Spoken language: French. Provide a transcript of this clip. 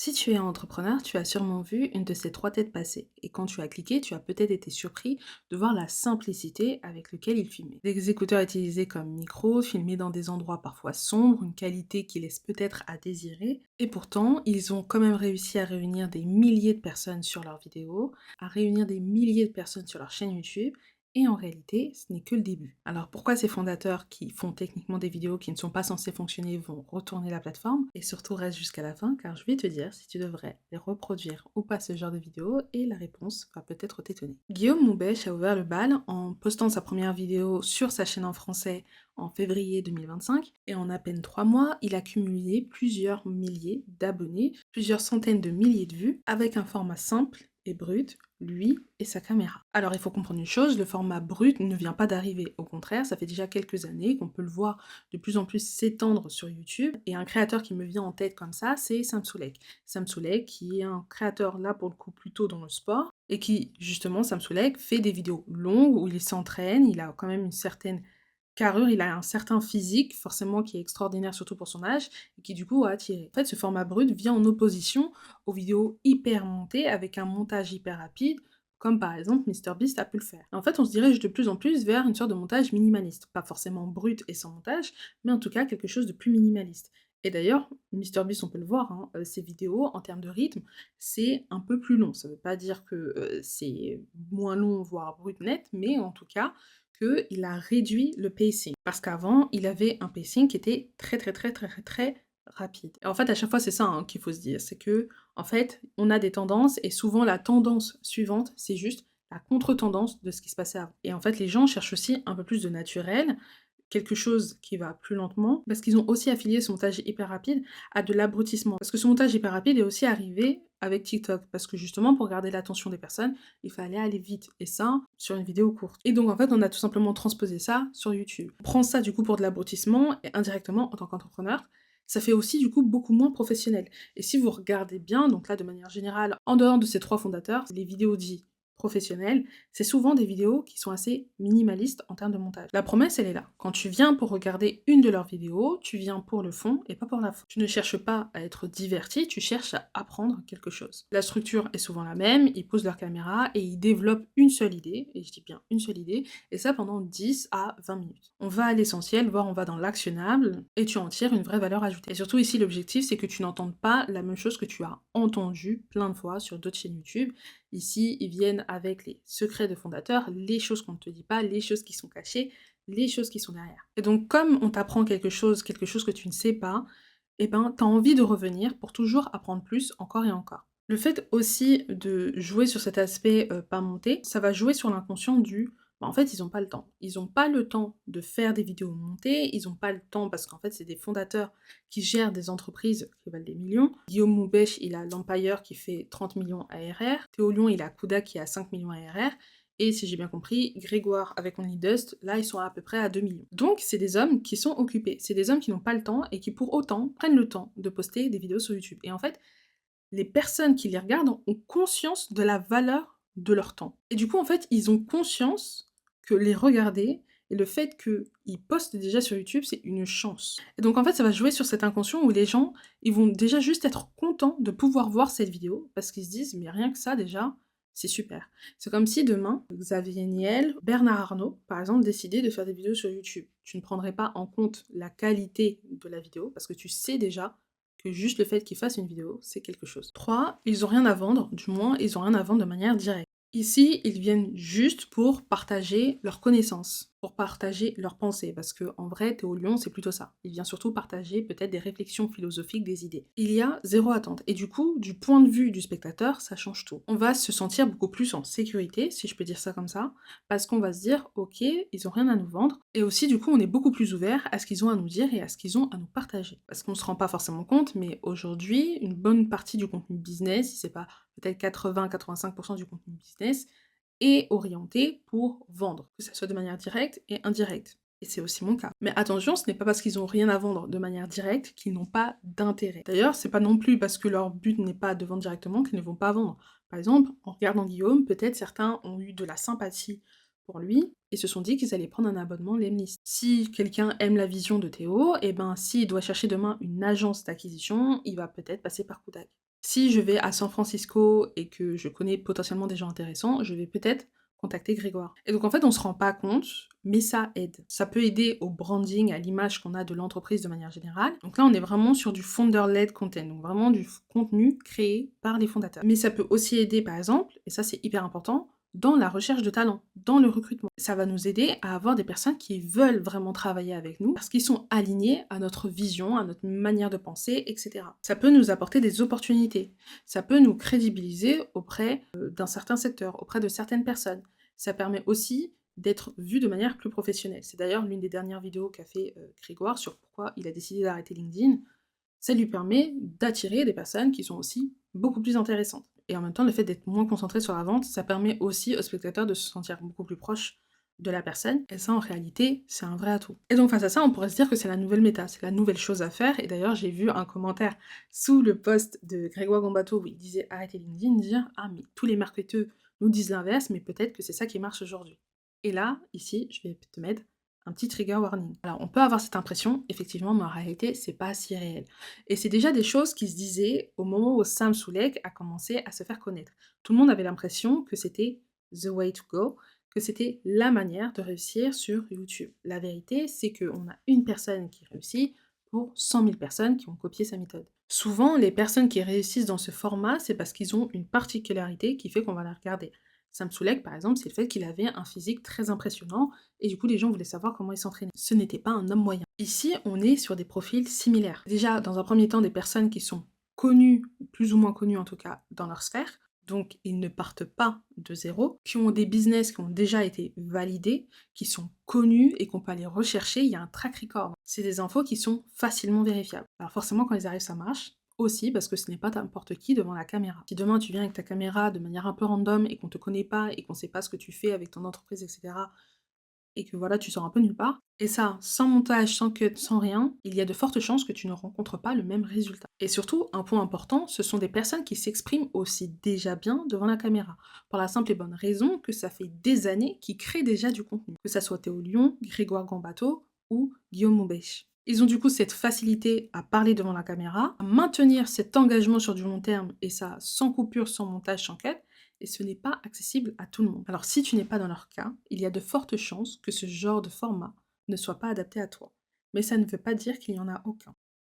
Si tu es entrepreneur, tu as sûrement vu une de ces trois têtes passer. Et quand tu as cliqué, tu as peut-être été surpris de voir la simplicité avec laquelle il filmait. Des écouteurs utilisés comme micro, filmés dans des endroits parfois sombres, une qualité qui laisse peut-être à désirer. Et pourtant, ils ont quand même réussi à réunir des milliers de personnes sur leurs vidéos, à réunir des milliers de personnes sur leur chaîne YouTube. Et en réalité, ce n'est que le début. Alors pourquoi ces fondateurs qui font techniquement des vidéos qui ne sont pas censées fonctionner vont retourner la plateforme? Et surtout reste jusqu'à la fin car je vais te dire si tu devrais les reproduire ou pas ce genre de vidéos et la réponse va peut-être t'étonner. Guillaume Moubèche a ouvert le bal en postant sa première vidéo sur sa chaîne en français en février 2025 et en à peine 3 mois, il a cumulé plusieurs milliers d'abonnés, plusieurs centaines de milliers de vues avec un format simple et brut, lui et sa caméra. Alors il faut comprendre une chose, le format brut ne vient pas d'arriver, au contraire, ça fait déjà quelques années qu'on peut le voir de plus en plus s'étendre sur YouTube, et un créateur qui me vient en tête comme ça, c'est Samsoulek. Samsoulek qui est un créateur là pour le coup plutôt dans le sport, et qui justement, Samsoulek, fait des vidéos longues où il s'entraîne, il a quand même une certaine carrure, il a un certain physique, forcément qui est extraordinaire, surtout pour son âge, et qui du coup a attiré. En fait, ce format brut vient en opposition aux vidéos hyper montées, avec un montage hyper rapide, comme par exemple MrBeast a pu le faire. En fait, on se dirige de plus en plus vers une sorte de montage minimaliste. Pas forcément brut et sans montage, mais en tout cas quelque chose de plus minimaliste. Et d'ailleurs, MrBeast, on peut le voir, hein, ses vidéos, en termes de rythme, c'est un peu plus long. Ça veut pas dire que c'est moins long, voire brut net, mais en tout cas, qu'il a réduit le pacing. Parce qu'avant, il avait un pacing qui était très très très très très très rapide. Et en fait, à chaque fois, c'est ça hein, qu'il faut se dire, c'est que en fait, on a des tendances et souvent la tendance suivante, c'est juste la contre-tendance de ce qui se passait avant. Et en fait, les gens cherchent aussi un peu plus de naturel, quelque chose qui va plus lentement, parce qu'ils ont aussi affilié ce montage hyper rapide à de l'abrutissement. Parce que ce montage hyper rapide est aussi arrivé avec TikTok, parce que justement, pour garder l'attention des personnes, il fallait aller vite, et ça, sur une vidéo courte. Et donc, en fait, on a tout simplement transposé ça sur YouTube. On prend ça, du coup, pour de l'abrutissement, et indirectement, en tant qu'entrepreneur, ça fait aussi, du coup, beaucoup moins professionnel. Et si vous regardez bien, donc là, de manière générale, en dehors de ces trois fondateurs, les vidéos dites professionnelles, c'est souvent des vidéos qui sont assez minimalistes en termes de montage. La promesse, elle est là. Quand tu viens pour regarder une de leurs vidéos, tu viens pour le fond et pas pour la forme. Tu ne cherches pas à être diverti, tu cherches à apprendre quelque chose. La structure est souvent la même, ils posent leur caméra et ils développent une seule idée, et je dis bien une seule idée, et ça pendant 10 à 20 minutes. On va à l'essentiel, voire on va dans l'actionnable, et tu en tires une vraie valeur ajoutée. Et surtout ici, l'objectif, c'est que tu n'entendes pas la même chose que tu as entendu plein de fois sur d'autres chaînes YouTube. Ici, ils viennent avec les secrets de fondateurs, les choses qu'on ne te dit pas, les choses qui sont cachées, les choses qui sont derrière. Et donc, comme on t'apprend quelque chose que tu ne sais pas, eh ben, t'as envie de revenir pour toujours apprendre plus, encore et encore. Le fait aussi de jouer sur cet aspect pas monté, ça va jouer sur l'inconscient du bah, en fait, ils ont pas le temps. Ils ont pas le temps de faire des vidéos montées, ils ont pas le temps parce qu'en fait, c'est des fondateurs qui gèrent des entreprises qui valent des millions. Guillaume Moubèche, il a l'Empire qui fait 30 millions ARR. Théo Lyon, il a Kuda qui a 5 millions ARR. Et si j'ai bien compris, Grégoire avec OnlyDust, là, ils sont à peu près à 2 millions. Donc, c'est des hommes qui sont occupés. C'est des hommes qui n'ont pas le temps et qui, pour autant, prennent le temps de poster des vidéos sur YouTube. Et en fait, les personnes qui les regardent ont conscience de la valeur de leur temps. Et du coup, en fait, ils ont conscience que les regarder et le fait qu'ils postent déjà sur YouTube, c'est une chance. Et donc, en fait, ça va jouer sur cet inconscient où les gens, ils vont déjà juste être contents de pouvoir voir cette vidéo parce qu'ils se disent, mais rien que ça, déjà, c'est super. C'est comme si demain, Xavier Niel, Bernard Arnault, par exemple, décidaient de faire des vidéos sur YouTube. Tu ne prendrais pas en compte la qualité de la vidéo parce que tu sais déjà que juste le fait qu'ils fassent une vidéo, c'est quelque chose. 3, ils ont rien à vendre, du moins, ils ont rien à vendre de manière directe. Ici, ils viennent juste pour partager leurs connaissances, pour partager leurs pensées, parce que en vrai, Théo Lyon, c'est plutôt ça. Il vient surtout partager peut-être des réflexions philosophiques, des idées. Il y a zéro attente, et du coup, du point de vue du spectateur, ça change tout. On va se sentir beaucoup plus en sécurité, si je peux dire ça comme ça, parce qu'on va se dire, ok, ils ont rien à nous vendre, et aussi, du coup, on est beaucoup plus ouvert à ce qu'ils ont à nous dire et à ce qu'ils ont à nous partager. Parce qu'on se rend pas forcément compte, mais aujourd'hui, une bonne partie du contenu business, si c'est pas peut-être 80-85% du contenu business, est orienté pour vendre, que ce soit de manière directe et indirecte. Et c'est aussi mon cas. Mais attention, ce n'est pas parce qu'ils ont rien à vendre de manière directe qu'ils n'ont pas d'intérêt. D'ailleurs, c'est pas non plus parce que leur but n'est pas de vendre directement qu'ils ne vont pas vendre. Par exemple, en regardant Guillaume, peut-être certains ont eu de la sympathie pour lui et se sont dit qu'ils allaient prendre un abonnement Lemlist. Si quelqu'un aime la vision de Théo, et ben s'il doit chercher demain une agence d'acquisition, il va peut-être passer par Kudak. Si je vais à San Francisco et que je connais potentiellement des gens intéressants, je vais peut-être contacter Grégoire. Et donc en fait, on se rend pas compte, mais ça aide. Ça peut aider au branding, à l'image qu'on a de l'entreprise de manière générale. Donc là, on est vraiment sur du founder-led content, donc vraiment du contenu créé par les fondateurs. Mais ça peut aussi aider, par exemple, et ça c'est hyper important, dans la recherche de talent, dans le recrutement. Ça va nous aider à avoir des personnes qui veulent vraiment travailler avec nous parce qu'ils sont alignés à notre vision, à notre manière de penser, etc. Ça peut nous apporter des opportunités. Ça peut nous crédibiliser auprès d'un certain secteur, auprès de certaines personnes. Ça permet aussi d'être vu de manière plus professionnelle. C'est d'ailleurs l'une des dernières vidéos qu'a fait Grégoire sur pourquoi il a décidé d'arrêter LinkedIn. Ça lui permet d'attirer des personnes qui sont aussi beaucoup plus intéressantes. Et en même temps, le fait d'être moins concentré sur la vente, ça permet aussi au spectateur de se sentir beaucoup plus proche de la personne. Et ça, en réalité, c'est un vrai atout. Et donc, face à ça, on pourrait se dire que c'est la nouvelle méta, c'est la nouvelle chose à faire. Et d'ailleurs, j'ai vu un commentaire sous le post de Grégoire Gambato où il disait arrêtez LinkedIn, dire ah, mais tous les marketeurs nous disent l'inverse, mais peut-être que c'est ça qui marche aujourd'hui. Et là, ici, je vais te mettre un petit trigger warning. Alors, on peut avoir cette impression, effectivement, mais en réalité, c'est pas si réel. Et c'est déjà des choses qui se disaient au moment où Sam Soulek a commencé à se faire connaître. Tout le monde avait l'impression que c'était the way to go, que c'était la manière de réussir sur YouTube. La vérité, c'est qu'on a une personne qui réussit pour 100 000 personnes qui ont copié sa méthode. Souvent, les personnes qui réussissent dans ce format, c'est parce qu'ils ont une particularité qui fait qu'on va la regarder. Sam Soulek, par exemple, c'est le fait qu'il avait un physique très impressionnant et du coup, les gens voulaient savoir comment il s'entraînait. Ce n'était pas un homme moyen. Ici, on est sur des profils similaires. Déjà, dans un premier temps, des personnes qui sont connues, plus ou moins connues en tout cas, dans leur sphère. Donc, ils ne partent pas de zéro, qui ont des business qui ont déjà été validés, qui sont connus et qu'on peut aller rechercher. Il y a un track record. C'est des infos qui sont facilement vérifiables. Alors forcément, quand ils arrivent, ça marche. Aussi parce que ce n'est pas n'importe qui devant la caméra. Si demain tu viens avec ta caméra de manière un peu random et qu'on te connaît pas et qu'on sait pas ce que tu fais avec ton entreprise, etc., et que voilà, tu sors un peu nulle part, et ça, sans montage, sans cut, sans rien, il y a de fortes chances que tu ne rencontres pas le même résultat. Et surtout, un point important, ce sont des personnes qui s'expriment aussi déjà bien devant la caméra, pour la simple et bonne raison que ça fait des années qu'ils créent déjà du contenu, que ça soit Théo Lyon, Grégoire Gambato ou Guillaume Moubèche. Ils ont du coup cette facilité à parler devant la caméra, à maintenir cet engagement sur du long terme, et ça sans coupure, sans montage, sans cut, et ce n'est pas accessible à tout le monde. Alors si tu n'es pas dans leur cas, il y a de fortes chances que ce genre de format ne soit pas adapté à toi. Mais ça ne veut pas dire qu'il n'y en a aucun.